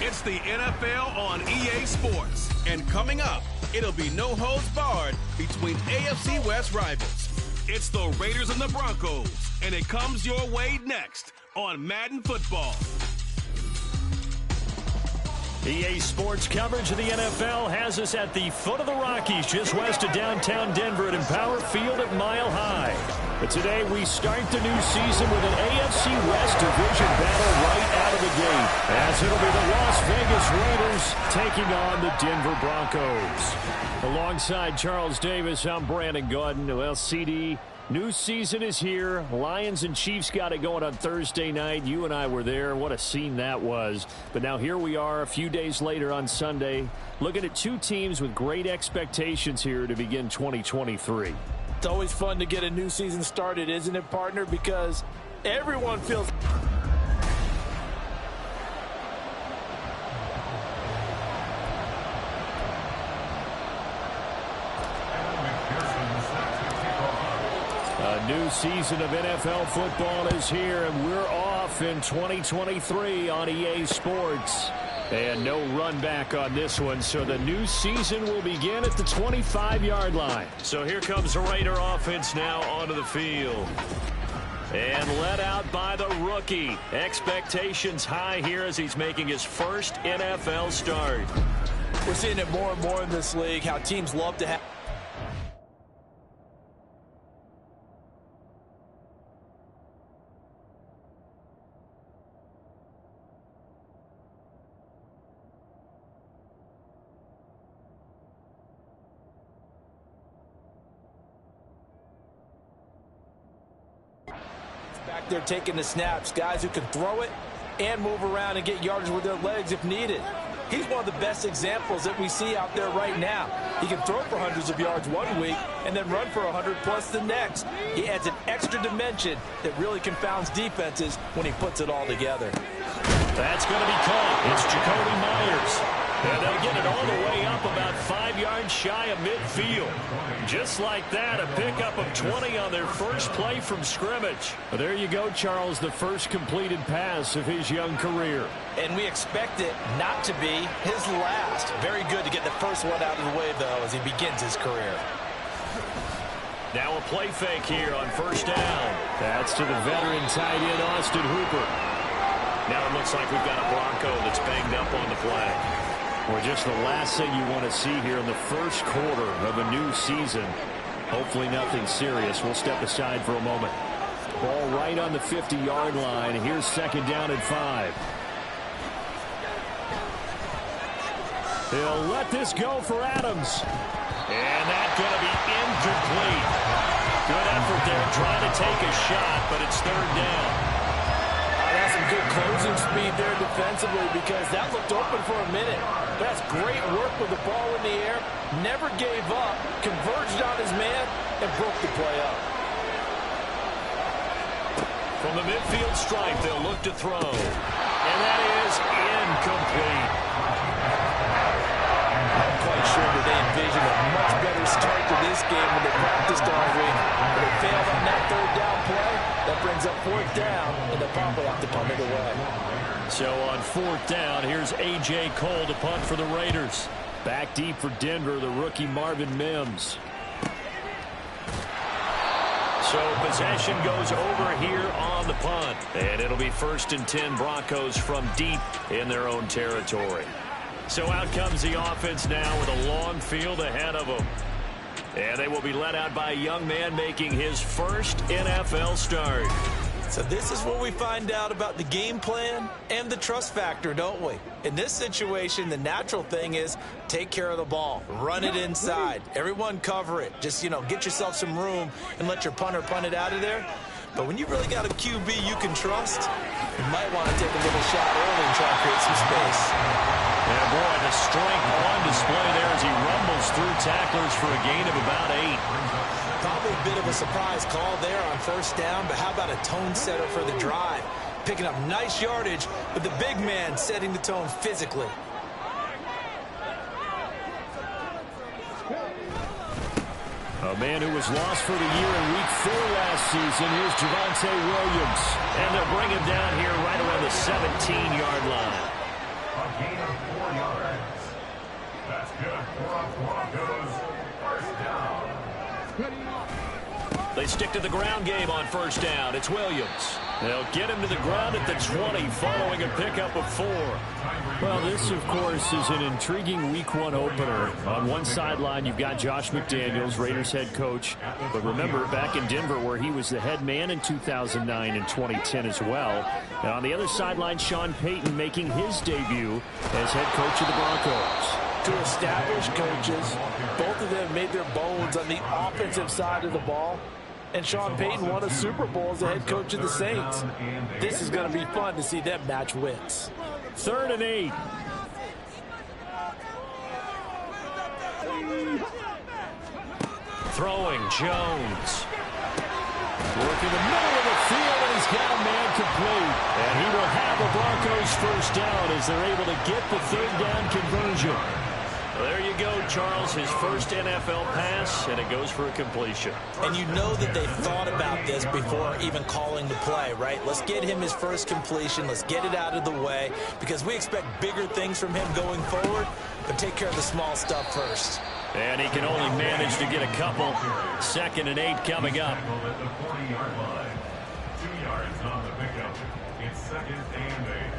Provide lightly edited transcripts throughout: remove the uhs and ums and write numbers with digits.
It's the NFL on EA Sports. And coming up, it'll be no holds barred between AFC West rivals. It's the Raiders and the Broncos, and it comes your way next on Madden Football. EA Sports coverage of the NFL has us at the foot of the Rockies, just west of downtown Denver at Empower Field at Mile High. But today we start the new season with an AFC West division battle right out of the gate, as it'll be the Las Vegas Raiders taking on the Denver Broncos. Alongside Charles Davis, I'm Brandon Gaudin. Well, CD, new season is here. Lions and Chiefs got it going on Thursday night. You and I were there. What a scene that was. But now here we are a few days later on Sunday, looking at two teams with great expectations here to begin 2023. It's always fun to get a new season started, isn't it, partner? Because everyone feels... A new season of NFL football is here, and we're off in 2023 on EA Sports. And no run back on this one, so the new season will begin at the 25-yard line. So here comes the Raider offense now onto the field. And led out by the rookie. Expectations high here as he's making his first NFL start. We're seeing it more and more in this league, how teams love to have... Back there taking the snaps, guys who can throw it and move around and get yardage with their legs if needed. He's one of the best examples that we see out there right now. He can throw for hundreds of yards one week and then run for 100+ the next. He adds an extra dimension that really confounds defenses when he puts it all together. That's going to be caught. It's Jacoby Myers. And they'll get it all the way up about 5 yards shy of midfield. Just like that, a pickup of 20 on their first play from scrimmage. Well, there you go, Charles, the first completed pass of his young career. And we expect it not to be his last. Very good to get the first one out of the way, though, as he begins his career. Now a play fake here on first down. That's to the veteran tight end, Austin Hooper. Now it looks like we've got a Bronco that's banged up on the flag. Well, just the last thing you want to see here in the first quarter of a new season. Hopefully nothing serious. We'll step aside for a moment. Ball right on the 50-yard line. Here's second down and 5. He'll let this go for Adams. And that's going to be incomplete. Good effort there trying to take a shot, but it's third down. That's some good closing speed there defensively because that looked open for a minute. That's great work with the ball in the air. Never gave up, converged on his man, and broke the play up. From the midfield stripe, they'll look to throw. And that is incomplete. I'm quite sure that they envisioned a much better start to this game when they practiced all week. But they failed on that third down play. That brings up fourth down, and they'll probably have to punt it away. So on fourth down, here's A.J. Cole to punt for the Raiders. Back deep for Denver, the rookie Marvin Mims. So possession goes over here on the punt. And it'll be 1st and 10 Broncos from deep in their own territory. So out comes the offense now with a long field ahead of them. And they will be led out by a young man making his first NFL start. So this is where we find out about the game plan and the trust factor, don't we? In this situation, the natural thing is take care of the ball. Run it inside. Everyone cover it. Just, get yourself some room and let your punter punt it out of there. But when you really got a QB you can trust, you might want to take a little shot early and try to create some space. And boy, the strength on display there as he rumbles through tacklers for a gain of about 8. Probably a bit of a surprise call there on first down, but how about a tone setter for the drive? Picking up nice yardage with the big man setting the tone physically. A man who was lost for the year in Week 4 last season. Here's Javonte Williams. And they'll bring him down here right around the 17-yard line. gain of 4 yards. That's good for Broncos. First down. They stick to the ground game on first down. It's Williams. They'll get him to the ground at the 20 following a pickup of 4. Well, this, of course, is an intriguing Week 1 opener. On one sideline, you've got Josh McDaniels, Raiders head coach. But remember, back in Denver, where he was the head man in 2009 and 2010 as well. And on the other sideline, Sean Payton making his debut as head coach of the Broncos. Two established coaches. Both of them made their bones on the offensive side of the ball. And Sean Payton won a Super Bowl as the head coach of the Saints. This is going to be fun to see them match wits. 3rd and 8. Throwing, Jones. Working the middle of the field, and he's got a man complete. And he will have the Broncos first down as they're able to get the 3rd down conversion. There you go, Charles. His first NFL pass, and it goes for a completion. And you know that they thought about this before even calling the play, right? Let's get him his first completion. Let's get it out of the way because we expect bigger things from him going forward, but take care of the small stuff first. And he can only manage to get a couple. 2nd and 8 coming up. 2 yards on the pickup. It's 2nd and 8.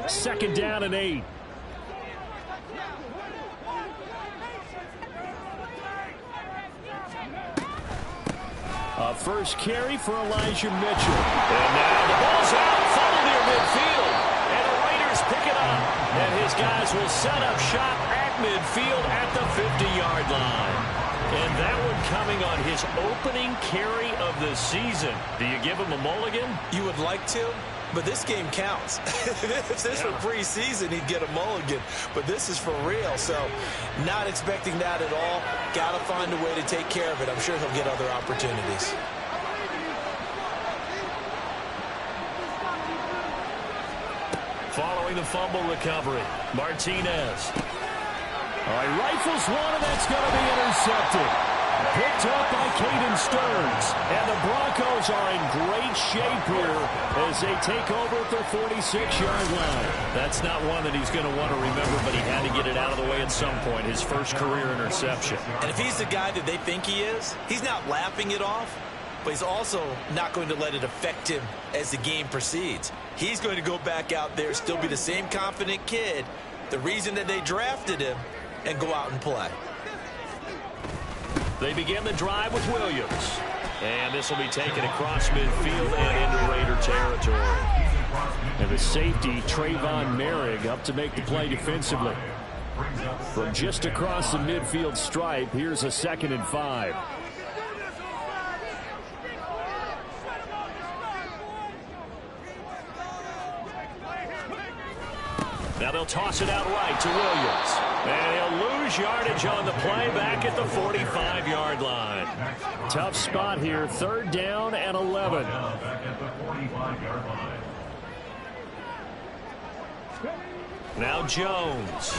2nd down and 8. A first carry for Elijah Mitchell. And now the ball's out, funneled near midfield. And the Raiders pick it up. And his guys will set up shop at midfield at the 50-yard line. And that one coming on his opening carry of the season. Do you give him a mulligan? You would like to, but this game counts. If this were preseason, he'd get a mulligan. But this is for real, so not expecting that at all. Got to find a way to take care of it. I'm sure he'll get other opportunities. Following the fumble recovery, Martinez. All right, rifles one, and that's going to be intercepted. Picked up by Caden Stearns. And the Broncos are in great shape here as they take over at their 46-yard line. That's not one that he's going to want to remember, but he had to get it out of the way at some point. His first career interception. And if he's the guy that they think he is, he's not laughing it off, but he's also not going to let it affect him as the game proceeds. He's going to go back out there, still be the same confident kid, the reason that they drafted him, and go out and play. They begin the drive with Williams. And this will be taken across midfield and into Raider territory. And the safety, Trayvon Merrick, up to make the play defensively. From just across the midfield stripe, here's a 2nd and 5. Now they'll toss it out right to Williams. And he'll lose yardage on the play back at the 45-yard line. Tough spot here, 3rd down and 11. Now Jones.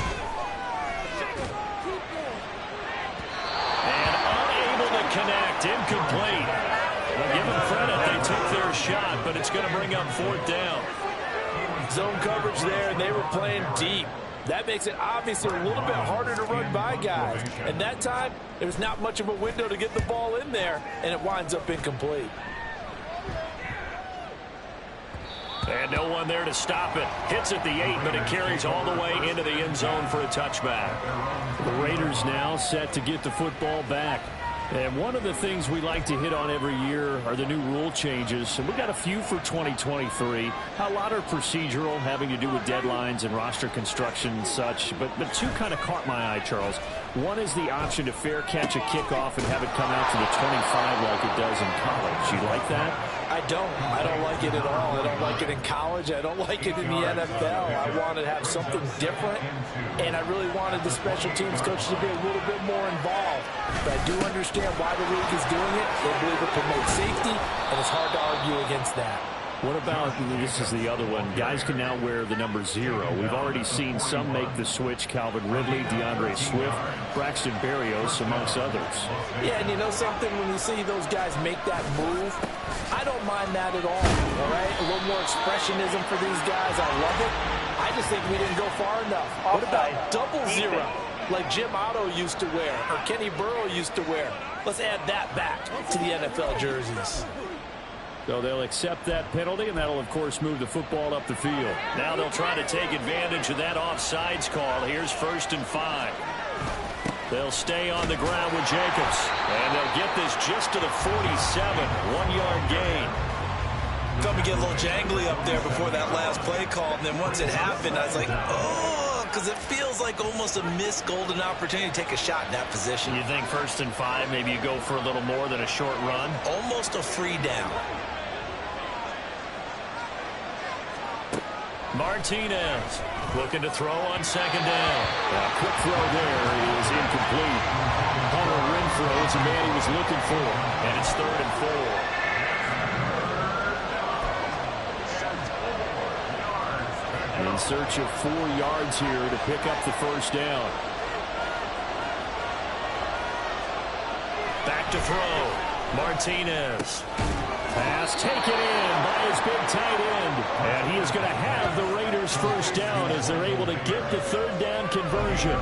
And unable to connect, incomplete. Well, give them credit, they took their shot, but it's going to bring up 4th down. Zone coverage there, and they were playing deep. That makes it obviously a little bit harder to run by guys. And that time, there was not much of a window to get the ball in there, and it winds up incomplete. And no one there to stop it. Hits at the 8, but it carries all the way into the end zone for a touchback. The Raiders now set to get the football back. And one of the things we like to hit on every year are the new rule changes. And we got a few for 2023. A lot are procedural, having to do with deadlines and roster construction and such. But two kind of caught my eye, Charles. One is the option to fair catch a kickoff and have it come out to the 25 like it does in college. You like that? I don't like it at all. I don't like it in college. I don't like it in the NFL. I want to have something different, and I really wanted the special teams coaches to be a little bit more involved. But I do understand why the league is doing it. They believe it promotes safety, and it's hard to argue against that. What about, this is the other one, guys can now wear the number 0. We've already seen some make the switch, Calvin Ridley, DeAndre Swift, Braxton Berrios, amongst others. Yeah, and you know something, when you see those guys make that move, I don't mind that at all right? A little more expressionism for these guys. I love it. I just think we didn't go far enough. What about double 0, like Jim Otto used to wear, or Kenny Burrow used to wear? Let's add that back to the NFL jerseys. So they'll accept that penalty, and that'll, of course, move the football up the field. Now they'll try to take advantage of that offsides call. Here's 1st and 5. They'll stay on the ground with Jacobs. And they'll get this just to the 47. 1-yard gain. Felt me get a little jangly up there before that last play call, and then once it happened, I was like, oh, because it feels like almost a missed golden opportunity to take a shot in that position. You think 1st and 5, maybe you go for a little more than a short run? Almost a free down. Martinez looking to throw on 2nd down. A quick throw there is incomplete. Hunter Renfrow is the man he was looking for. And it's 3rd and 4. In search of 4 yards here to pick up the 1st down. Back to throw. Martinez. Pass taken in by his big tight end. And he is going to have the Raiders 1st down as they're able to get the 3rd down conversion.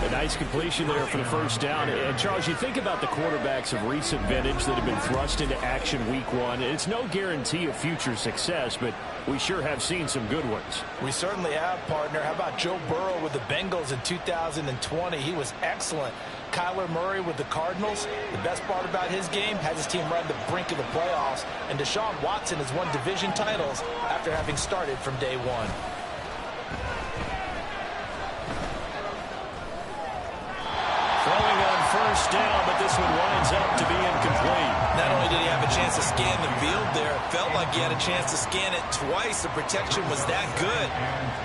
A nice completion there for the 1st down. And, Charles, you think about the quarterbacks of recent vintage that have been thrust into action week 1. It's no guarantee of future success, but we sure have seen some good ones. We certainly have, partner. How about Joe Burrow with the Bengals in 2020? He was excellent. Kyler Murray with the Cardinals. The best part about his game, has his team right on the brink of the playoffs. And Deshaun Watson has won division titles after having started from day 1. Throwing on 1st down, but this one winds up to be incomplete. Not only did he have a chance to scan the field there, it felt like he had a chance to scan it twice. The protection was that good.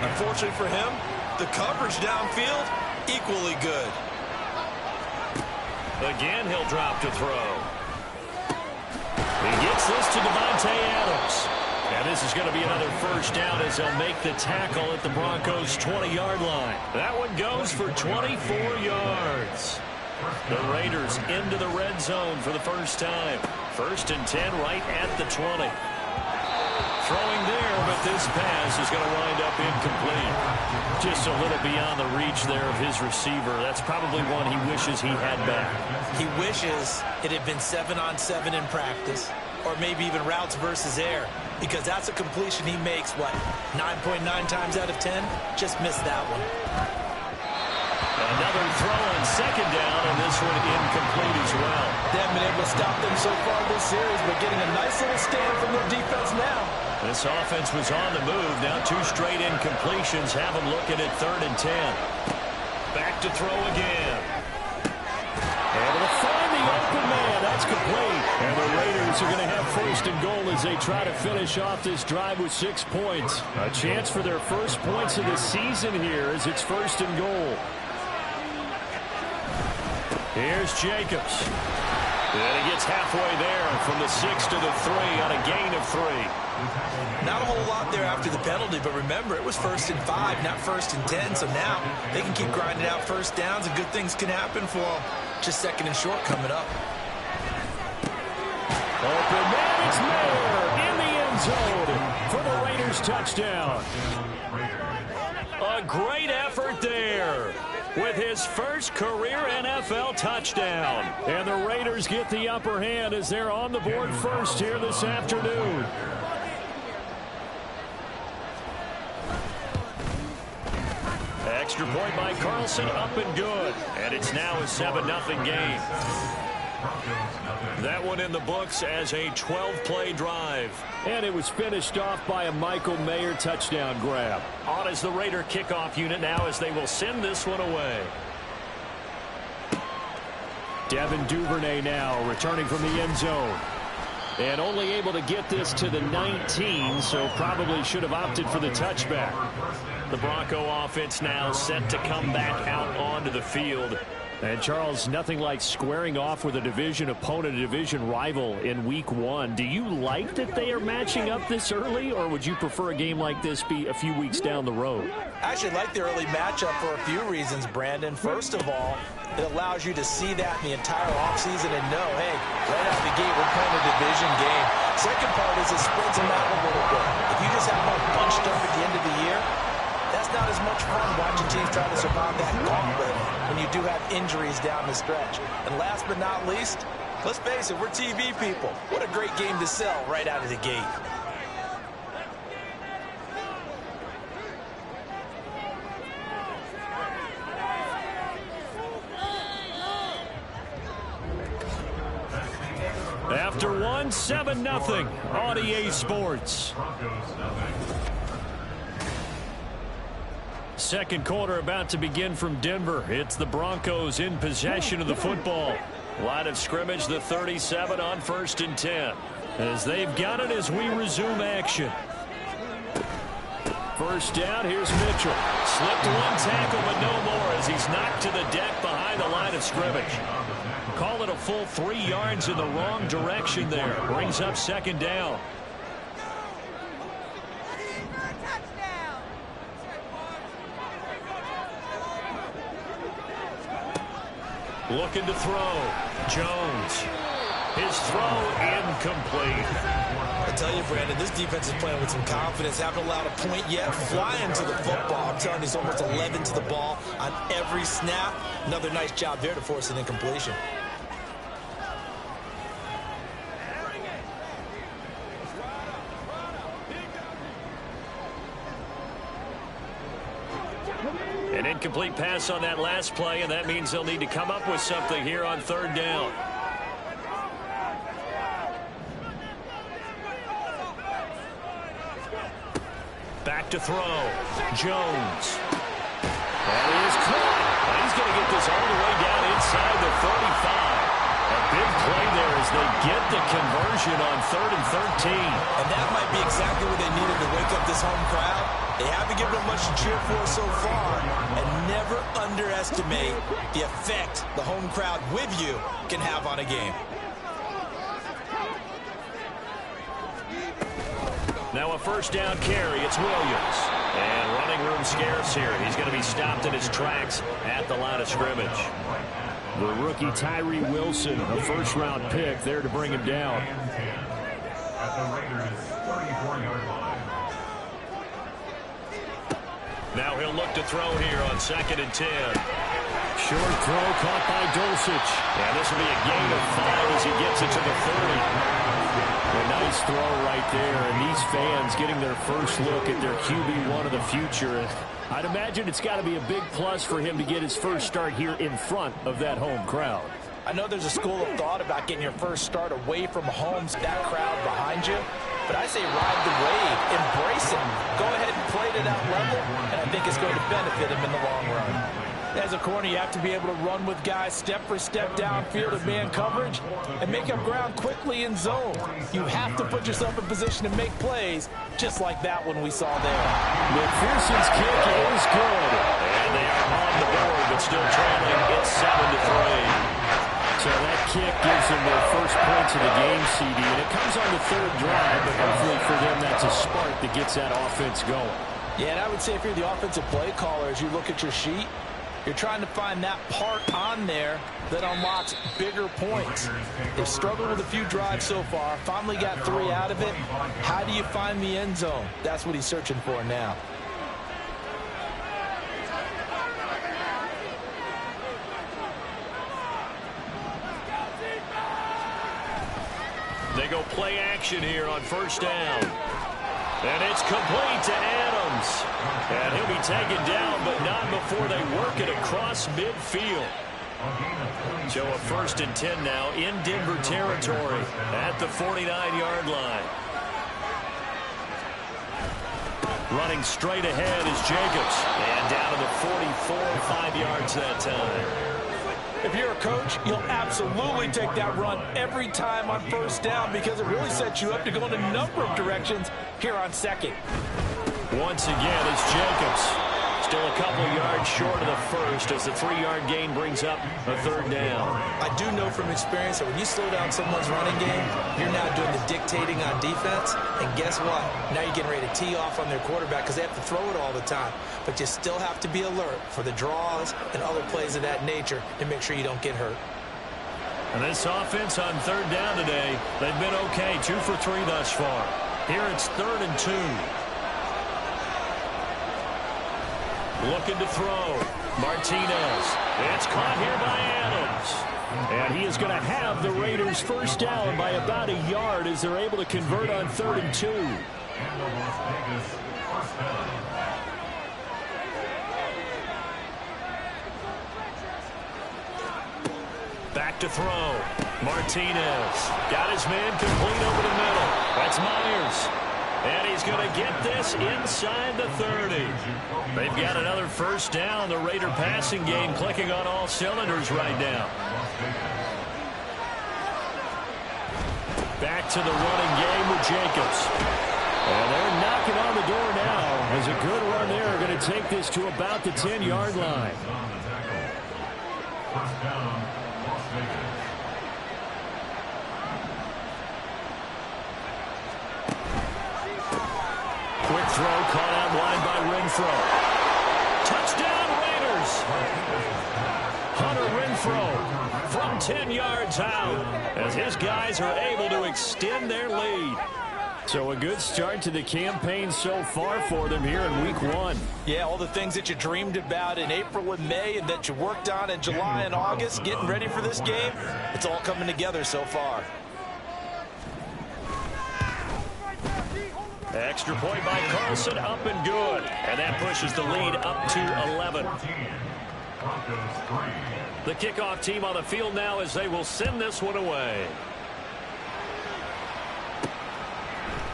Unfortunately for him, the coverage downfield, equally good. Again, he'll drop to throw. He gets this to Devontae Adams. And this is going to be another 1st down as they'll make the tackle at the Broncos' 20-yard line. That one goes for 24 yards. The Raiders into the red zone for the first time. 1st and 10 right at the 20. Throwing there, but this pass is going to wind up incomplete. Just a little beyond the reach there of his receiver. That's probably one he wishes he had back. He wishes it had been 7-on-7 in practice, or maybe even routes versus air, because that's a completion he makes, what, 9.9 times out of 10? Just missed that one. Another throw on 2nd down, and this one incomplete as well. They haven't been able to stop them so far this series, but getting a nice little stand from their defense now. This offense was on the move. Now 2 straight incompletions have them looking at 3rd and 10. Back to throw again. Able to find the open man. That's complete. And the Raiders are going to have 1st and goal as they try to finish off this drive with 6 points. A chance for their first points of the season here as it's 1st and goal. Here's Jacobs. And he gets halfway there from the 6 to the 3 on a gain of 3. Not a whole lot there after the penalty, but remember, it was 1st and 5, not 1st and 10, so now they can keep grinding out 1st downs and good things can happen for them. Just 2nd and short coming up. Open man, it's Mayer in the end zone for the Raiders touchdown. A great effort there with his first career NFL touchdown. And the Raiders get the upper hand as they're on the board first here this afternoon. Extra point by Carlson, up and good. And it's now a 7-0 game. That one in the books as a 12-play drive. And it was finished off by a Michael Mayer touchdown grab. On as the Raider kickoff unit now as they will send this one away. Devin Duvernay now returning from the end zone. And only able to get this to the 19, so probably should have opted for the touchback. The Bronco offense now set to come back out onto the field. And, Charles, nothing like squaring off with a division opponent, a division rival in Week 1. Do you like that they are matching up this early, or would you prefer a game like this be a few weeks down the road? I actually like the early matchup for a few reasons, Brandon. First of all, it allows you to see that in the entire offseason and know, hey, right out of the gate, we're playing a division game. Second part is it spreads them out a little bit. If you just have them bunched up at the end of the year, that's not as much fun watching teams try to survive that gauntlet when you do have injuries down the stretch. And last but not least, let's face it, we're TV people. What a great game to sell right out of the gate. After one, 7-0 on EA Sports. Second quarter about to begin from Denver. It's the Broncos in possession of the football. Line of scrimmage, the 37 on 1st and 10. As they've got it as we resume action. First down, here's Mitchell. Slipped one tackle, but no more as he's knocked to the deck behind the line of scrimmage. Call it a full 3 yards in the wrong direction there. Brings up 2nd down. Looking to throw. Jones. His throw incomplete. I tell you, Brandon, this defense is playing with some confidence. Haven't allowed a point yet. Flying to the football. I'm telling you, it's almost 11 to the ball on every snap. Another nice job there to force an incompletion. An incomplete pass on that last play, and that means they'll need to come up with something here on 3rd down. Back to throw. Jones. That is caught. He's going to get this all the way down inside the 35. A big play there as they get the conversion on 3rd and 13. And that might be exactly what they needed to wake up this home crowd. They haven't given them much to cheer for so far. And never underestimate the effect the home crowd with you can have on a game. Now a 1st down carry. It's Williams. And running room scarce here. He's going to be stopped in his tracks at the line of scrimmage. The rookie Tyree Wilson, a 1st-round pick, there to bring him down. At the Raiders' 34-yard line. Now he'll look to throw here on 2nd and 10. Short throw caught by Dulcich. Yeah, this will be a gain of 5 as he gets it to the 30. A nice throw right there, and these fans getting their first look at their QB1 of the future. I'd imagine it's got to be a big plus for him to get his first start here in front of that home crowd. I know there's a school of thought about getting your first start away from home, that crowd behind you. But I say ride the wave, embrace it. Go ahead and play to that level, and I think it's going to benefit him in the long run. As a corner, you have to be able to run with guys step for step downfield in man coverage and make up ground quickly in zone. You have to put yourself in position to make plays, just like that one we saw there. McPherson's kick is good. And they are on the board, but still trailing. It's 7-3. So that kick gives them their first points of the game, CD, and it comes on the 3rd drive, but hopefully for them that's a spark that gets that offense going. Yeah, and I would say if you're the offensive play caller, as you look at your sheet, you're trying to find that part on there that unlocks bigger points. They've struggled with a few drives so far, finally got 3 out of it. How do you find the end zone? That's what he's searching for now. They go play action here on 1st down. And it's complete to Adams. And he'll be taken down, but not before they work it across midfield. So a 1st and 10 now in Denver territory at the 49-yard line. Running straight ahead is Jacobs. And down to the 44, 5 yards that time. If you're a coach, you'll absolutely take that run every time on 1st down because it really sets you up to go in a number of directions here on 2nd. Once again, it's Jacobs. Still a couple yards short of the first as the 3-yard gain brings up a 3rd down. I do know from experience that when you slow down someone's running game, you're now doing the dictating on defense. And guess what? Now you're getting ready to tee off on their quarterback because they have to throw it all the time. But you still have to be alert for the draws and other plays of that nature to make sure you don't get hurt. And this offense on 3rd down today, they've been okay, 2 for 3 thus far. Here it's 3rd and 2. Looking to throw. Martinez. It's caught here by Adams. And he is going to have the Raiders first down by about a yard as they're able to convert on 3rd and 2. Back to throw. Martinez. Got his man complete over the middle. That's Myers. And he's going to get this inside the 30. They've got another first down. The Raider passing game clicking on all cylinders right now. Back to the running game with Jacobs. And they're knocking on the door now as a good run there are going to take this to about the 10-yard line. First down, Las Vegas. Quick throw caught out wide by Renfro. Touchdown Raiders! Hunter Renfro from 10 yards out as his guys are able to extend their lead. So a good start to the campaign so far for them here in week 1. Yeah, all the things that you dreamed about in April and May and that you worked on in July and August, getting ready for this game, it's all coming together so far. Extra point by Carlson, up and good. And that pushes the lead up to 11. The kickoff team on the field now as they will send this one away.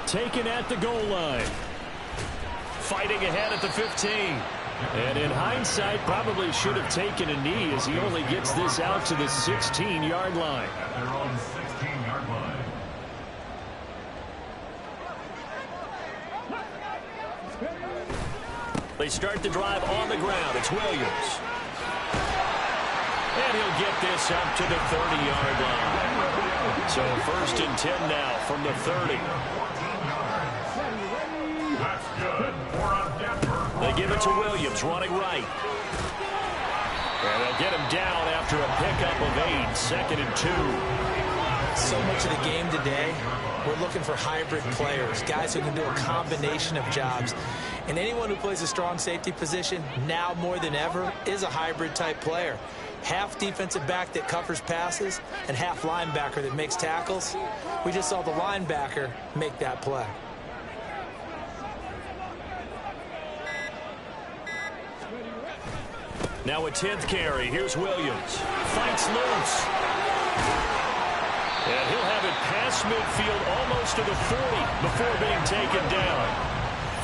Taken at the goal line. Fighting ahead at the 15. And in hindsight, probably should have taken a knee as he only gets this out to the 16-yard line. At their own 16-yard line. They start the drive on the ground. It's Williams. And he'll get this up to the 30-yard line. So 1st and 10 now from the 30. That's good for Denver. They give it to Williams, running right. And they'll get him down after a pickup of 8, 2nd and 2. So much of the game today, we're looking for hybrid players, guys who can do a combination of jobs. And anyone who plays a strong safety position, now more than ever, is a hybrid type player. Half defensive back that covers passes and half linebacker that makes tackles. We just saw the linebacker make that play. Now a 10th carry. Here's Williams. Fights loose. And he'll have it past midfield almost to the 40 before being taken down.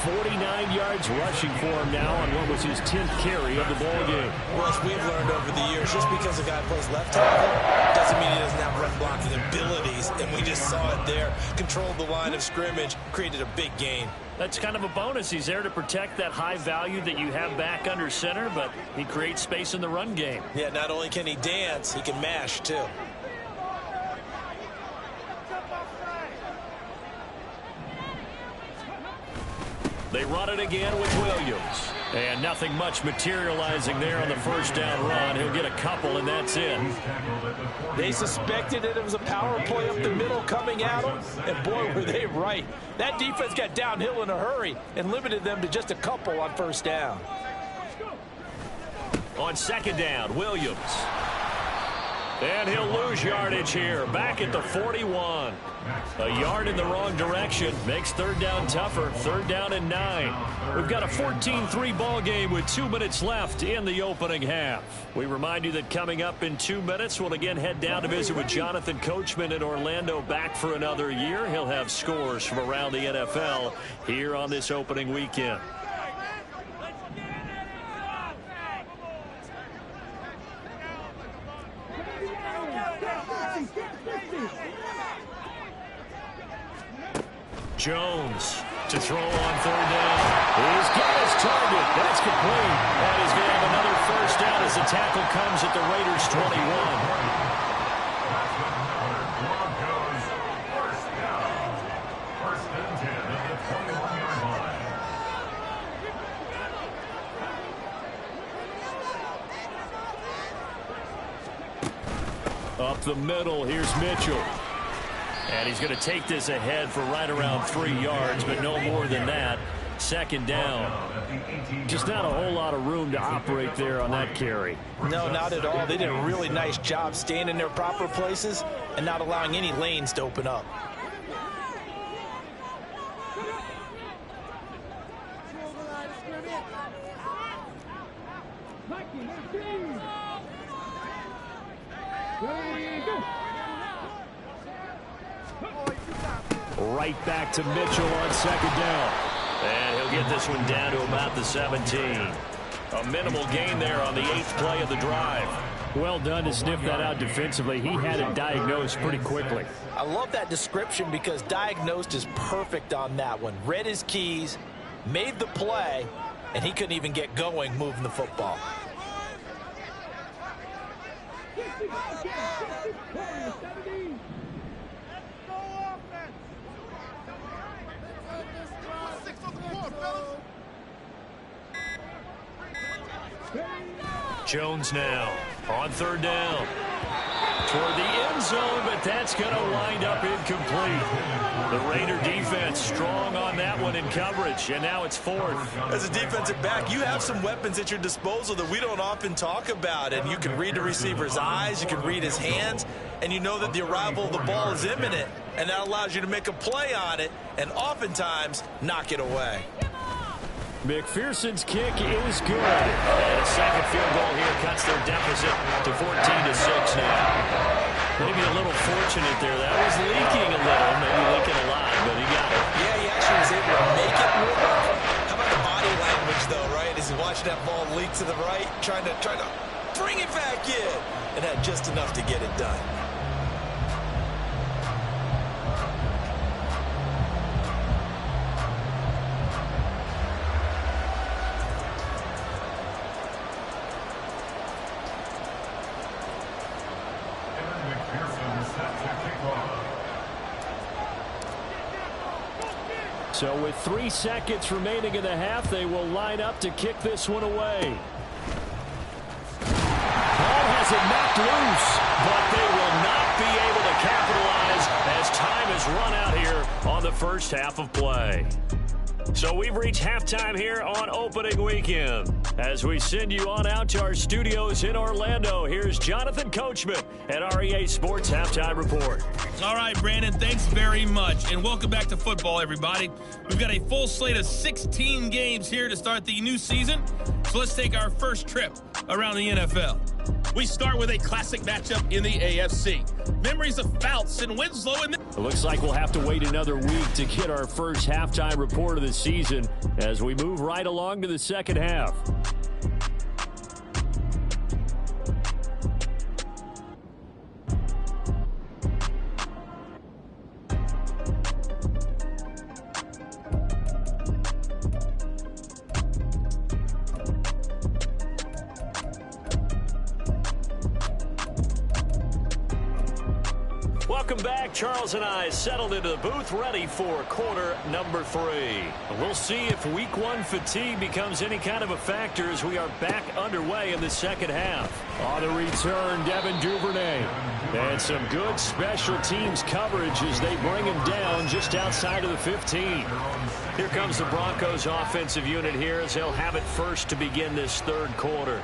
49 yards rushing for him now on what was his 10th carry of the ball game. Well, as we've learned over the years, just because a guy plays left tackle doesn't mean he doesn't have run blocking abilities. And we just saw it there. Controlled the line of scrimmage, created a big gain. That's kind of a bonus. He's there to protect that high value that you have back under center, but he creates space in the run game. Yeah, not only can he dance, he can mash too. They run it again with Williams. And nothing much materializing there on the first down run. He'll get a couple, and that's it. They suspected that it was a power play up the middle coming at them, and boy, were they right. That defense got downhill in a hurry and limited them to just a couple on first down. On 2nd down, Williams. And he'll lose yardage here. Back at the 41. A yard in the wrong direction. Makes 3rd down tougher. 3rd down and 9. We've got a 14-3 ball game with 2 minutes left in the opening half. We remind you that coming up in 2 minutes, we'll again head down to visit with Jonathan Coachman in Orlando, back for another year. He'll have scores from around the NFL here on this opening weekend. Jones to throw on third down. He's got his target. That's complete. And he's going to have another first down as the tackle comes at the Raiders' 21. Up the middle, here's Mitchell. And he's going to take this ahead for right around 3 yards, but no more than that. Second down. Just not a whole lot of room to operate there on that carry. No, not at all. They did a really nice job staying in their proper places and not allowing any lanes to open up. Right back to Mitchell on second down. And he'll get this one down to about the 17. A minimal gain there on the 8th play of the drive. Well done to sniff that out defensively. He had it diagnosed pretty quickly. I love that description because diagnosed is perfect on that one. Read his keys, made the play, and he couldn't even get going moving the football. Jones now on third down. Toward the end zone, but that's going to wind up incomplete. The Raider defense strong on that one in coverage, and now it's fourth. As a defensive back, you have some weapons at your disposal that we don't often talk about, and you can read the receiver's eyes, you can read his hands, and you know that the arrival of the ball is imminent, and that allows you to make a play on it and oftentimes knock it away. McPherson's kick is good. And a second field goal here cuts their deficit to 14-6 now. Maybe a little fortunate there. That was leaking a little, maybe leaking a lot, but he got it. Yeah, he actually was able to make it work. How about the body language, though, right? As he watched that ball leak to the right, trying to bring it back in, and had just enough to get it done. So with 3 seconds remaining in the half, they will line up to kick this one away. Ball has it knocked loose, but they will not be able to capitalize as time has run out here on the first half of play. So we've reached halftime here on opening weekend. As we send you on out to our studios in Orlando, here's Jonathan Coachman at REA Sports Halftime Report. All right, Brandon, thanks very much. And welcome back to football, everybody. We've got a full slate of 16 games here to start the new season. So let's take our first trip around the NFL. We start with a classic matchup in the AFC. Memories of Fouts and Winslow. It looks like we'll have to wait another week to get our first halftime report of the season as we move right along to the second half. Welcome back. Charles and I settled into the booth, ready for quarter number 3. We'll see if week 1 fatigue becomes any kind of a factor as we are back underway in the second half. On the return, Devin Duvernay. And some good special teams coverage as they bring him down just outside of the 15. Here comes the Broncos offensive unit here as they'll have it first to begin this third quarter.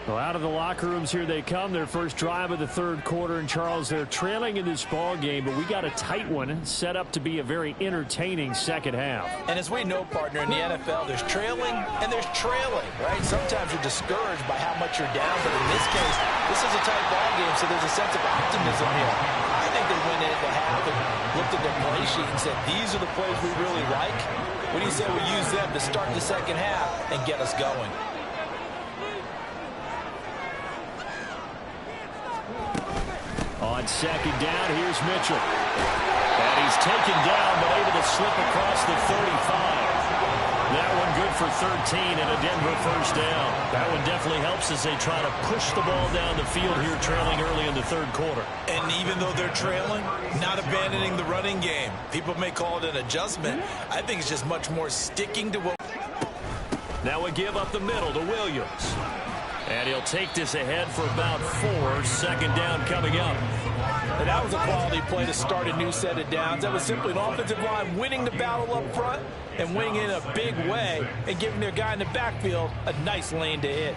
Well, out of the locker rooms here they come. Their first drive of the third quarter. And, Charles, they're trailing in this ball game, but we got a tight one set up to be a very entertaining second half. And as we know, partner, in the NFL, there's trailing and there's trailing, right? Sometimes you're discouraged by how much you're down, but in this case, this is a tight ball game, so there's a sense of optimism here. I think they went into the half and looked at their play sheet and said, these are the plays we really like. What do you say we use them to start the second half and get us going? On second down, here's Mitchell. And he's taken down, but able to slip across the 35. That one good for 13 and a Denver first down. That one definitely helps as they try to push the ball down the field here, trailing early in the third quarter. And even though they're trailing, not abandoning the running game. People may call it an adjustment. I think it's just much more sticking to what... Now we give up the middle to Williams. And he'll take this ahead for about 4. Second down coming up. And that was a quality play to start a new set of downs. That was simply an offensive line winning the battle up front and winning in a big way and giving their guy in the backfield a nice lane to hit.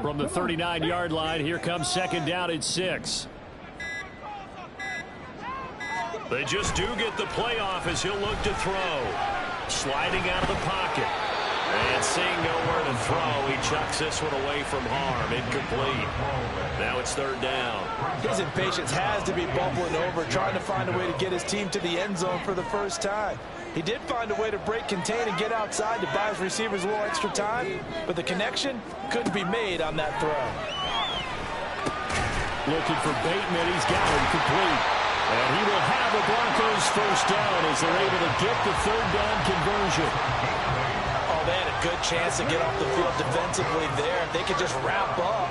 From the 39-yard line, here comes second down at 6. They just do get the play off as he'll look to throw. Sliding out of the pocket. And seeing nowhere to throw, he chucks this one away from harm. Incomplete. Now it's third down. His impatience has to be bubbling over, trying to find a way to get his team to the end zone for the first time. He did find a way to break, contain, and get outside to buy his receivers a little extra time, but the connection couldn't be made on that throw. Looking for Bateman. He's got him complete. And he will have the Broncos first down as they're able to get the third down conversion. Oh, they had a good chance to get off the field defensively there. If they could just wrap up,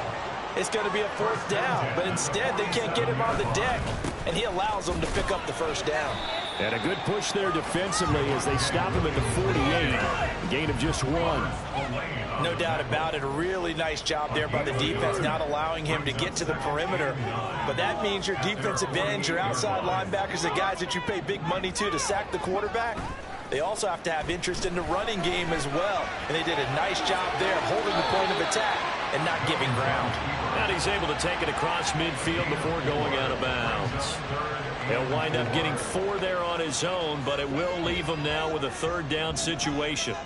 it's going to be a fourth down. But instead, they can't get him on the deck, and he allows them to pick up the first down. And a good push there defensively as they stop him at the 48. A gain of just 1. No doubt about it. A really nice job there by the defense, not allowing him to get to the perimeter. But that means your defensive ends, your outside linebackers, the guys that you pay big money to sack the quarterback, they also have to have interest in the running game as well. And they did a nice job there of holding the point of attack and not giving ground. And he's able to take it across midfield before going out of bounds. He'll wind up getting 4 there on his own, but it will leave him now with a third down situation.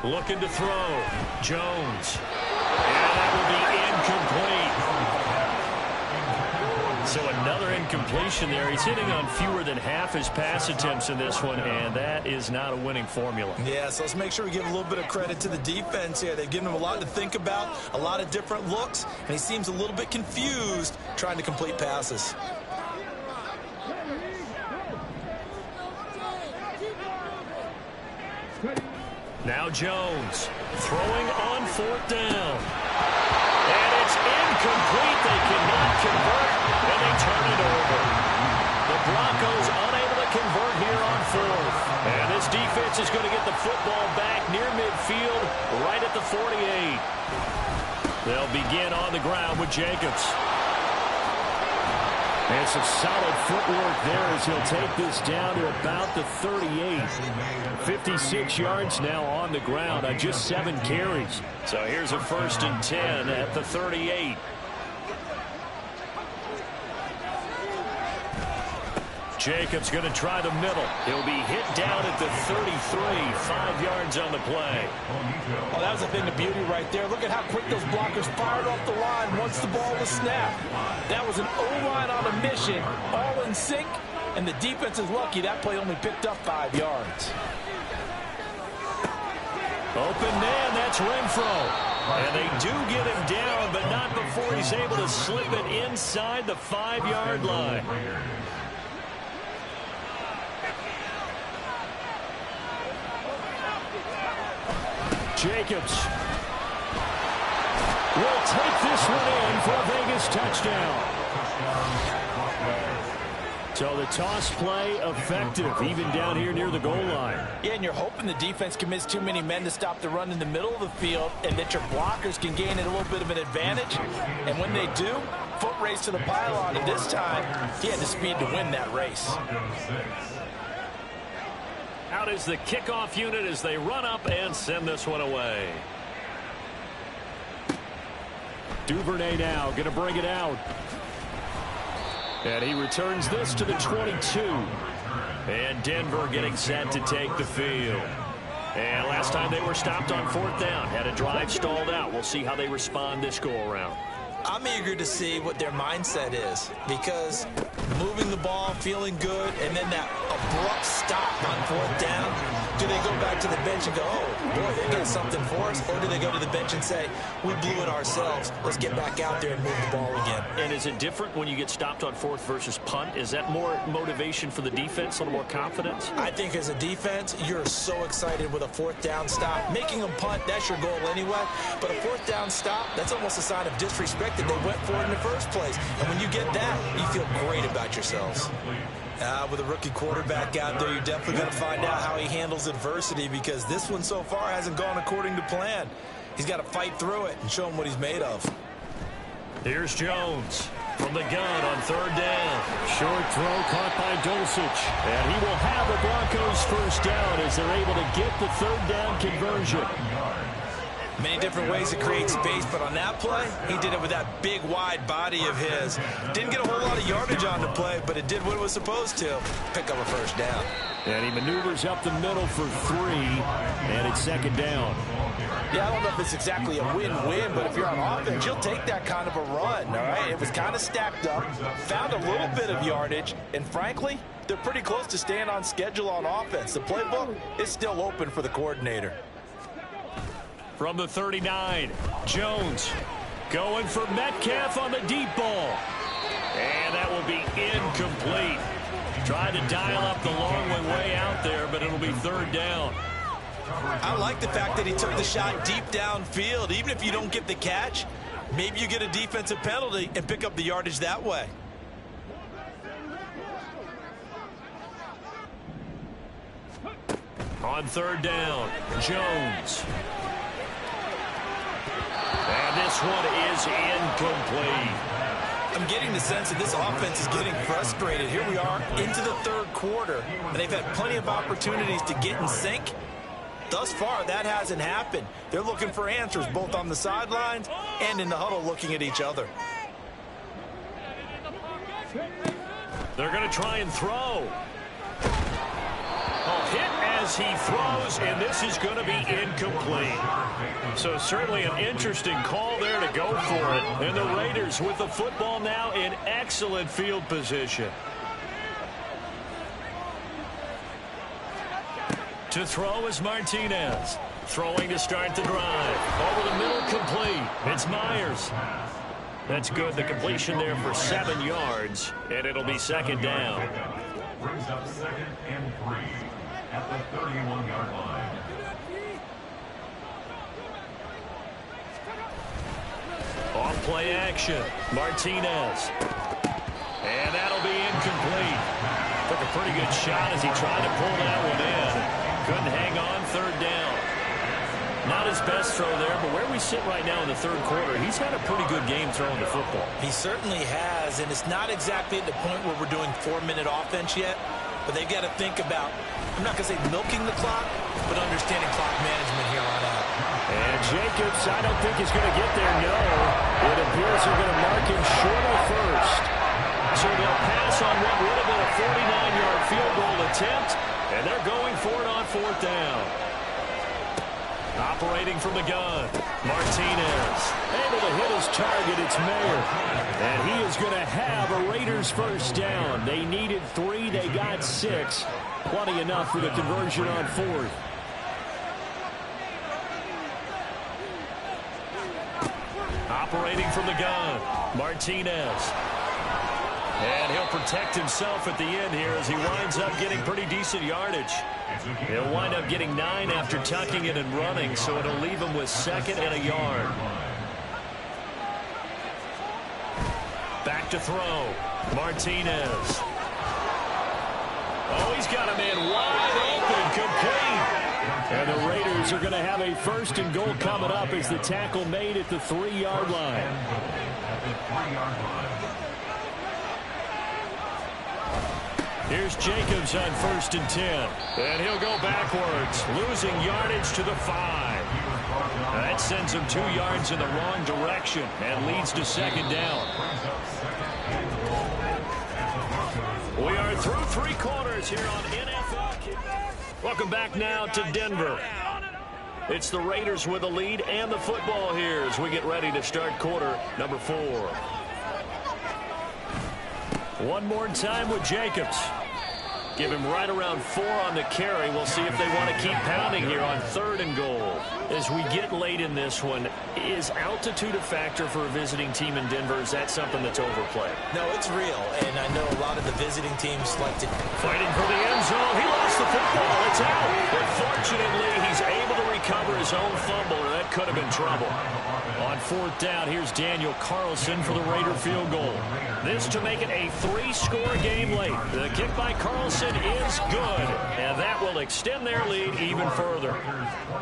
Looking to throw. Jones. And that will be incomplete. So another incompletion there. He's hitting on fewer than half his pass attempts in this one, and that is not a winning formula. Yeah, so let's make sure we give a little bit of credit to the defense here. They've given him a lot to think about, a lot of different looks, and he seems a little bit confused trying to complete passes. Now Jones throwing on fourth down. And it's incomplete. They cannot convert, and they turn it over. The Broncos unable to convert here on fourth. And this defense is going to get the football back near midfield, right at the 48. They'll begin on the ground with Jacobs. And some solid footwork there as he'll take this down to about the 38. 56 yards now on the ground on just 7 carries. So here's a 1st and 10 at the 38. Jacobs going to try the middle. He'll be hit down at the 33, 5 yards on the play. Oh, that was a thing of beauty right there. Look at how quick those blockers fired off the line once the ball was snapped. That was an O-line on a mission, all in sync, and the defense is lucky that play only picked up 5 yards. Open man, that's Renfro. And they do get him down, but not before he's able to slip it inside the 5-yard line. Jacobs will take this one in for a Vegas touchdown. So the toss play effective, even down here near the goal line. Yeah, and you're hoping the defense commits too many men to stop the run in the middle of the field and that your blockers can gain a little bit of an advantage. And when they do, foot race to the pylon, and this time, he had the speed to win that race. Out is the kickoff unit as they run up and send this one away. Duvernay now going to bring it out. And he returns this to the 22. And Denver getting set to take the field. And last time they were stopped on 4th down, had a drive stalled out. We'll see how they respond this go-around. I'm eager to see what their mindset is, because moving the ball, feeling good, and then that abrupt stop on 4th down, do they go back to the bench and go, oh, boy, they got something for us? Or do they go to the bench and say, we blew it ourselves, let's get back out there and move the ball again? And is it different when you get stopped on 4th versus punt? Is that more motivation for the defense, a little more confidence? I think as a defense, you're so excited with a 4th down stop. Making them punt, that's your goal anyway. But a 4th down stop, that's almost a sign of disrespect that they went for it in the first place. And when you get that, you feel great about yourselves. With a rookie quarterback out there, you're definitely going to find out how he handles adversity, because this one so far hasn't gone according to plan. He's got to fight through it and show him what he's made of. Here's Jones from the gun on 3rd down. Short throw caught by Dulcich. And he will have the Broncos first down as they're able to get the 3rd down conversion. Many different ways to create space, but on that play, he did it with that big, wide body of his. Didn't get a whole lot of yardage on the play, but it did what it was supposed to. Pick up a first down. And he maneuvers up the middle for 3, and it's 2nd down. Yeah, I don't know if it's exactly a win-win, but if you're on offense, you'll take that kind of a run, all right? It was kind of stacked up, found a little bit of yardage, and frankly, they're pretty close to staying on schedule on offense. The playbook is still open for the coordinator. From the 39, Jones going for Metcalf on the deep ball. And that will be incomplete. Tried to dial up the long one way out there, but it'll be 3rd down. I like the fact that he took the shot deep downfield. Even if you don't get the catch, maybe you get a defensive penalty and pick up the yardage that way. On 3rd down, Jones. And this one is incomplete. I'm getting the sense that this offense is getting frustrated. Here we are into the 3rd quarter, and they've had plenty of opportunities to get in sync. Thus far, that hasn't happened. They're looking for answers both on the sidelines and in the huddle looking at each other. They're going to try and throw. Hit as he throws, and this is going to be incomplete. So certainly an interesting call there to go for it. And the Raiders with the football now in excellent field position. To throw is Martinez. Throwing to start the drive. Over the middle, complete. It's Myers. That's good. The completion there for 7 yards, and it'll be 2nd down. Brings up 2nd and 3 at the 31-yard line. Off play action. Martinez. And that'll be incomplete. Took a pretty good shot as he tried to pull that one in. Couldn't hang on. 3rd down. Not his best throw there, but where we sit right now in the 3rd quarter, he's had a pretty good game throwing the football. He certainly has, and it's not exactly at the point where we're doing 4-minute offense yet, but they've got to think about, I'm not going to say milking the clock, but understanding clock management here on out. And Jacobs, I don't think he's going to get there, no. It appears they're going to mark him short of first. So they'll pass on what would have been a 49-yard field goal attempt, and they're going for it on 4th down. Operating from the gun, Martinez. Able to hit his target, it's Mayer. And he is going to have a Raiders first down. They needed 3, they got 6. Plenty enough for the conversion on 4th. Operating from the gun, Martinez. And he'll protect himself at the end here as he winds up getting pretty decent yardage. He'll wind up getting 9 after tucking it and running, so it'll leave him with 2nd and a yard. Back to throw. Martinez. Oh, he's got a man wide open, complete. And the Raiders are going to have a 1st and goal coming up as the tackle made at the 3-yard line. Here's Jacobs on 1st and 10. And he'll go backwards, losing yardage to the 5. That sends him 2 yards in the wrong direction and leads to 2nd down. We are We're through 3 quarters here on NFL. Welcome back now to Denver. It's the Raiders with the lead and the football here as we get ready to start quarter number 4. One more time with Jacobs. Give him right around 4 on the carry. We'll see if they want to keep pounding here on 3rd and goal. As we get late in this one, is altitude a factor for a visiting team in Denver? Is that something that's overplayed? No, it's real, and I know a lot of the visiting teams like to... Fighting for the end zone. He lost the football. It's out. But fortunately, he's able to recover his own fumble, or that could have been trouble. On 4th down, here's Daniel Carlson for the Raider field goal. This to make it a 3-score game late. The kick by Carlson is good, and that will extend their lead even further.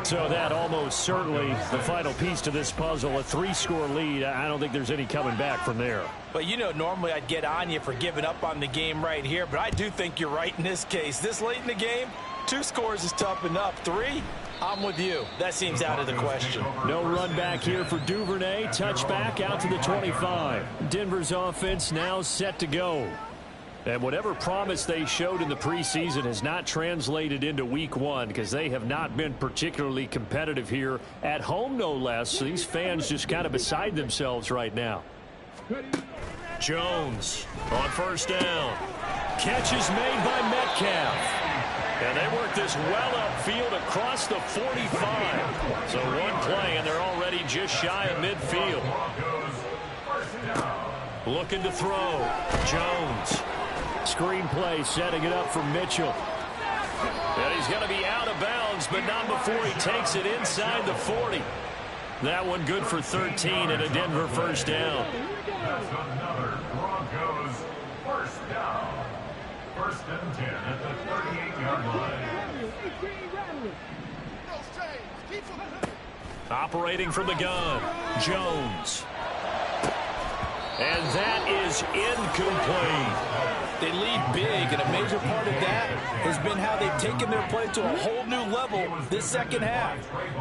So that almost certainly the final piece to this puzzle, a 3-score lead. I don't think there's any coming back from there. But, you know, normally I'd get on you for giving up on the game right here, but I do think you're right in this case. This late in the game, 2 scores is tough enough. 3, I'm with you. That seems out of the question. No run back here for Duvernay. Touchback out to the 25. Denver's offense now set to go. And whatever promise they showed in the preseason has not translated into week 1 because they have not been particularly competitive here at home, no less. So these fans just kind of beside themselves right now. Jones on 1st down. Catch is made by Metcalf. And they work this well upfield across the 45. So one play, and they're already just shy of midfield. Looking to throw. Jones. Screen play, setting it up for Mitchell. And he's going to be out of bounds, but not before he takes it inside the 40. That one good for 13 and a Denver 1st down. That's another Broncos 1st down. 1st and 10 at the 38-yard line. Operating from the gun, Jones. And that is incomplete. They lead big, and a major part of that has been how they've taken their play to a whole new level this second half.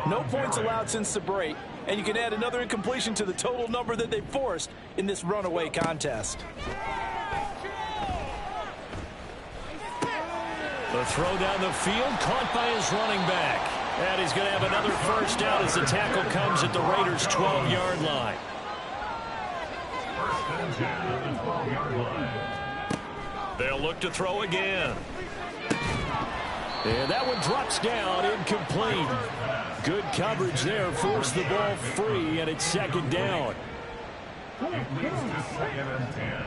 No points allowed since the break, and you can add another incompletion to the total number that they forced in this runaway contest. The throw down the field, caught by his running back. And he's going to have another 1st down as the tackle comes at the Raiders' 12-yard line. 1st and 10 at the 12-yard line. They'll look to throw again. And that one drops down, incomplete. Good coverage there, forced the ball free, and it's 2nd down. It leads to 2nd and 10.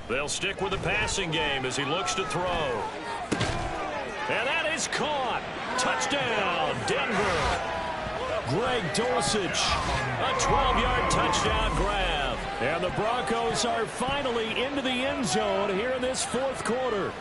They'll stick with the passing game as he looks to throw. And that is caught. Touchdown, Denver. Greg Dulcich, a 12-yard touchdown grab. And the Broncos are finally into the end zone here in this 4th quarter.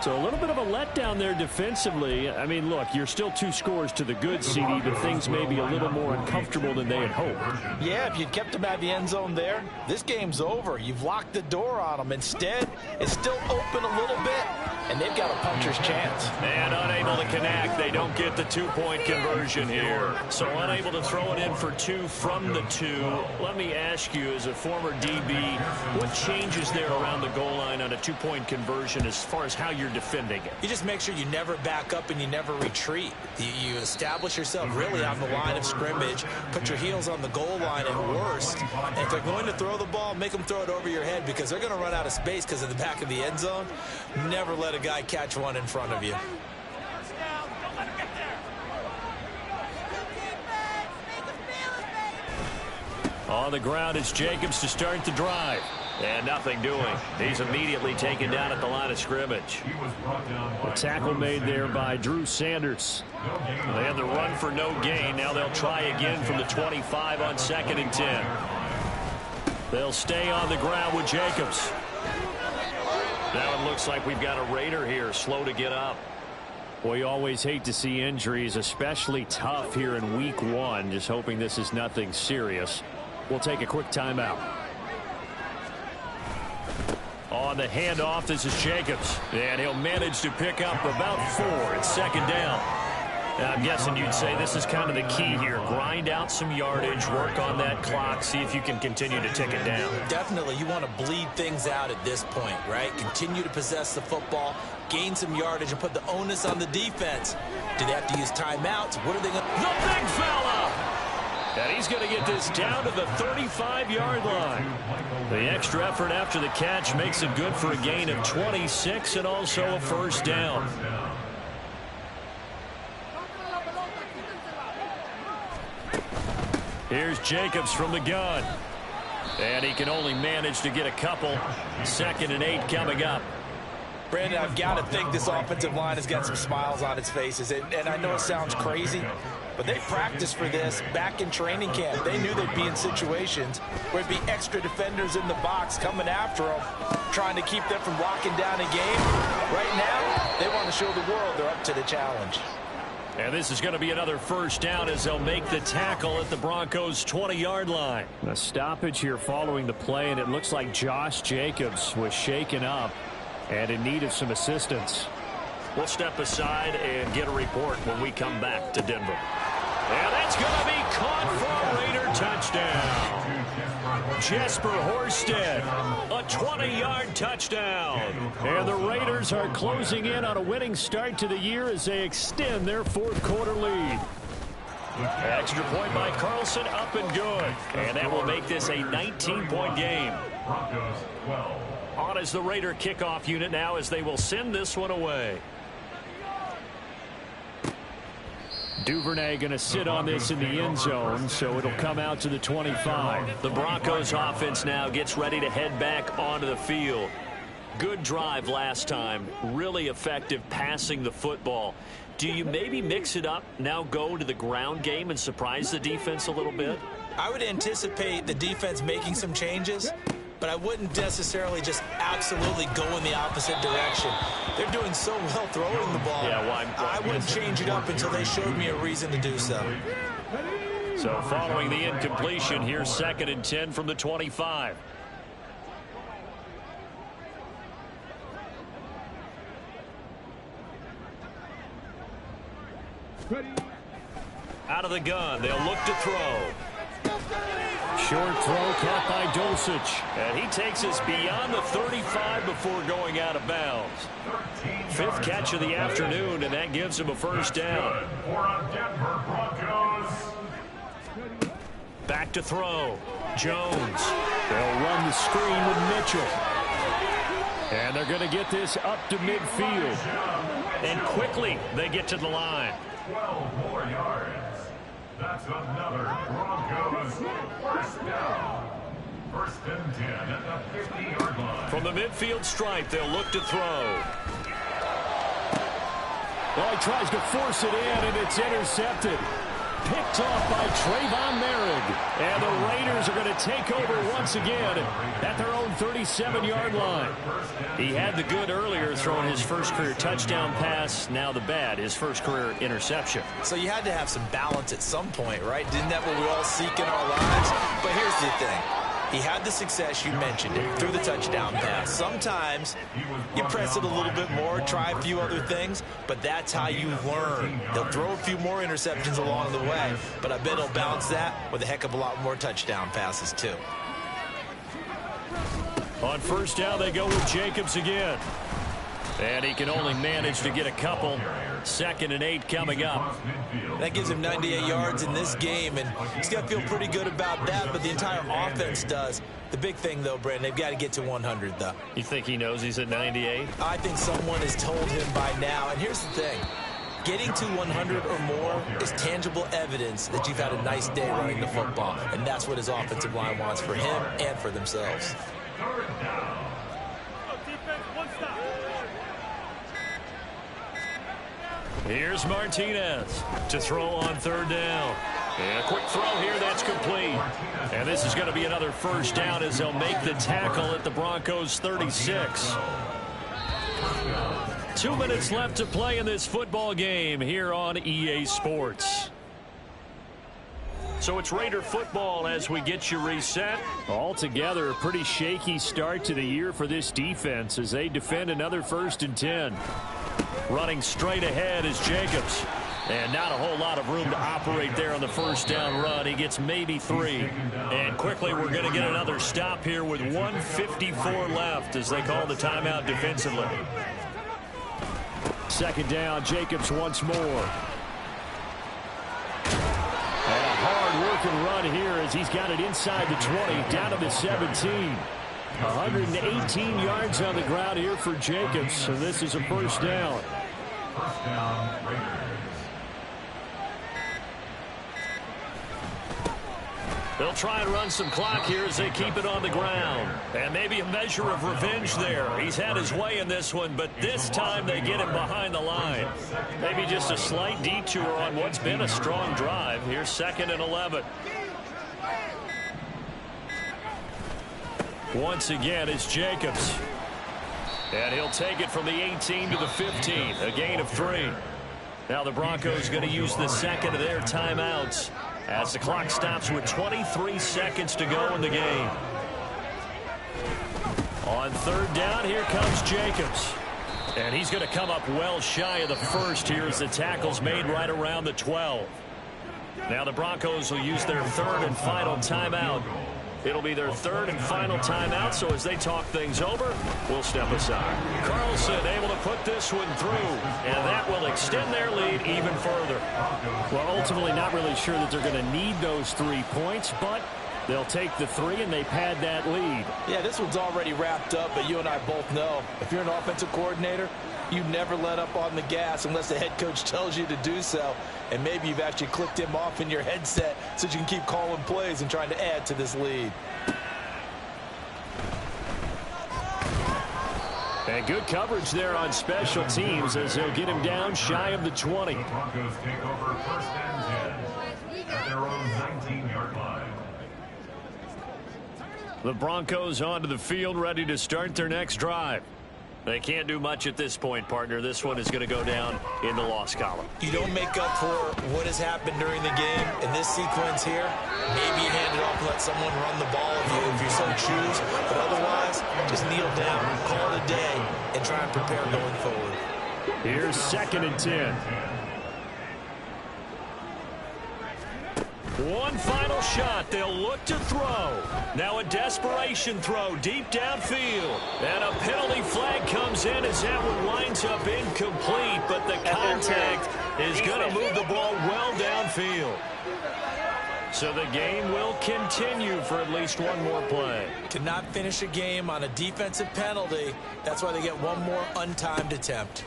So a little bit of a letdown there defensively. I mean, look, you're still 2 scores to the good, CD, but things may be a little more uncomfortable than they had hoped. Yeah, if you'd kept them out of the end zone there, this game's over. You've locked the door on them. Instead, it's still open a little bit, and they've got a puncher's chance. And unable to connect. They don't get the 2-point conversion here. So unable to throw it in for 2 from the 2. Let me ask you, as a former DB, what changes there around the goal line on a 2-point conversion as far as how you're defending it? You just make sure you never back up and you never retreat. You establish yourself really on the line of scrimmage, put your heels on the goal line at worst. And if they're going to throw the ball, make them throw it over your head because they're going to run out of space because of the back of the end zone. Never let a guy catch one in front of you. On the ground is Jacobs to start the drive. And nothing doing. He's immediately taken down at the line of scrimmage. A tackle made there by Drew Sanders. They had the run for no gain. Now they'll try again from the 25 on 2nd and 10. They'll stay on the ground with Jacobs. Now it looks like we've got a Raider here, slow to get up. Well, you always hate to see injuries, especially tough here in week 1. Just hoping this is nothing serious. We'll take a quick timeout. On the handoff, this is Jacobs. And he'll manage to pick up about 4. It's 2nd down. I'm guessing you'd say this is kind of the key here. Grind out some yardage, work on that clock, see if you can continue to tick it down. Definitely, you want to bleed things out at this point, right? Continue to possess the football, gain some yardage, and put the onus on the defense. Do they have to use timeouts? What are they going to... The big fella! And he's going to get this down to the 35-yard line. The extra effort after the catch makes it good for a gain of 26 and also a first down. Here's Jacobs from the gun. And he can only manage to get a couple. 2nd and 8 coming up. Brandon, I've got to think this offensive line has got some smiles on its faces. And I know it sounds crazy, but they practiced for this back in training camp. They knew they'd be in situations where it'd be extra defenders in the box coming after them, trying to keep them from locking down a game. Right now, they want to show the world they're up to the challenge. And this is going to be another first down as they'll make the tackle at the Broncos' 20-yard line. A stoppage here following the play, and it looks like Josh Jacobs was shaken up and in need of some assistance. We'll step aside and get a report when we come back to Denver. And that's going to be caught for a Raider touchdown. Jesper Horsted, a 20-yard touchdown. And the Raiders are closing in on a winning start to the year as they extend their fourth-quarter lead. Extra point by Carlson, up and good. And that will make this a 19-point game. On as the Raider kickoff unit now as they will send this one away. Duvernay going to sit on this in the end zone, so it'll come out to the 25. The Broncos offense now gets ready to head back onto the field. Good drive last time. Really effective passing the football. Do you maybe mix it up, now go to the ground game and surprise the defense a little bit? I would anticipate the defense making some changes, but I wouldn't necessarily just absolutely go in the opposite direction. They're doing so well throwing the ball. Yeah, why I wouldn't change it up until they showed me a reason to do so. So following the incompletion, here's 2nd and 10 from the 25. Out of the gun, they'll look to throw. Short throw caught by Dulcich. And he takes us beyond the 35 before going out of bounds. 5th catch of the afternoon, and that gives him a first down. Back to throw. Jones. They'll run the screen with Mitchell. And they're going to get this up to midfield. And quickly they get to the line. 12 more yards. That's another Broncos first down. 1st and 10 at the 50-yard line. From the midfield stripe, they'll look to throw. Well, he tries to force it in, and it's intercepted. Picked off by Trayvon Merrick. And the Raiders are going to take over once again at their own 37-yard line. He had the good earlier, throwing his first career touchdown pass. Now the bad, his first career interception. So you had to have some balance at some point, right? Didn't that what we all seek in our lives? But here's the thing. He had the success, you mentioned it, through the touchdown pass. Sometimes you press it a little bit more, try a few other things, but that's how you learn. They'll throw a few more interceptions along the way, but I bet he'll balance that with a heck of a lot more touchdown passes, too. On first down, they go with Jacobs again. And he can only manage to get a couple. 2nd and 8 coming up. That gives him 98 yards in this game, and he's got to feel pretty good about that, but the entire offense does. The big thing, though, Brandon, they've got to get to 100, though. You think he knows he's at 98? I think someone has told him by now, and here's the thing. Getting to 100 or more is tangible evidence that you've had a nice day running the football, and that's what his offensive line wants for him and for themselves. 3rd down. Here's Martinez to throw on 3rd down. And a quick throw here, that's complete. And this is going to be another first down as they'll make the tackle at the Broncos' 36. 2 minutes left to play in this football game here on EA Sports. So it's Raider football as we get you reset. Altogether, a pretty shaky start to the year for this defense as they defend another 1st and 10. Running straight ahead is Jacobs. And not a whole lot of room to operate there on the first down run. He gets maybe 3. And quickly we're going to get another stop here with 1:54 left as they call the timeout defensively. Second down, Jacobs once more. And a hard-working run here as he's got it inside the 20, down to the 17. 118 yards on the ground here for Jacobs, so this is a first down. First down, Raiders. They'll try and run some clock here as they keep it on the ground. And maybe a measure of revenge there. He's had his way in this one, but this time they get him behind the line. Maybe just a slight detour on what's been a strong drive. Here's 2nd and 11. Once again, it's Jacobs. And he'll take it from the 18 to the 15, a gain of 3. Now the Broncos going to use the second of their timeouts as the clock stops with 23 seconds to go in the game. On third down, here comes Jacobs. And he's going to come up well shy of the first here as the tackle's made right around the 12. Now the Broncos will use their third and final timeout. It'll be their third and final timeout, so as they talk things over, we'll step aside. Carlson able to put this one through, and that will extend their lead even further. Well, ultimately not really sure that they're going to need those 3 points, but they'll take the 3 and they pad that lead. Yeah, this one's already wrapped up, but you and I both know if you're an offensive coordinator, you never let up on the gas unless the head coach tells you to do so. And maybe you've actually clicked him off in your headset so you can keep calling plays and trying to add to this lead. And good coverage there on special teams as they'll get him down shy of the 20. The Broncos take over 1st and 10 at their own 19-yard line. The Broncos onto the field, ready to start their next drive. They can't do much at this point, partner. This one is going to go down in the loss column. You don't make up for what has happened during the game. In this sequence here, maybe hand it off and let someone run the ball if you so choose. But otherwise, just kneel down, call it a day, and try and prepare going forward. Here's 2nd and 10. One final shot. They'll look to throw. Now a desperation throw deep downfield. And a penalty flag comes in as that one winds up incomplete. But the contact is going to move the ball well downfield. So the game will continue for at least one more play. Cannot finish a game on a defensive penalty. That's why they get one more untimed attempt.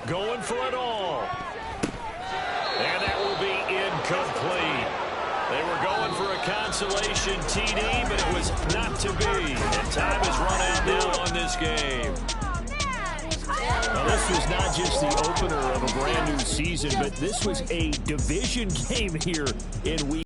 Going for it all. And that will be incomplete. They were going for a consolation TD, but it was not to be. And time has run out now on this game. Well, this was not just the opener of a brand new season, but this was a division game here in week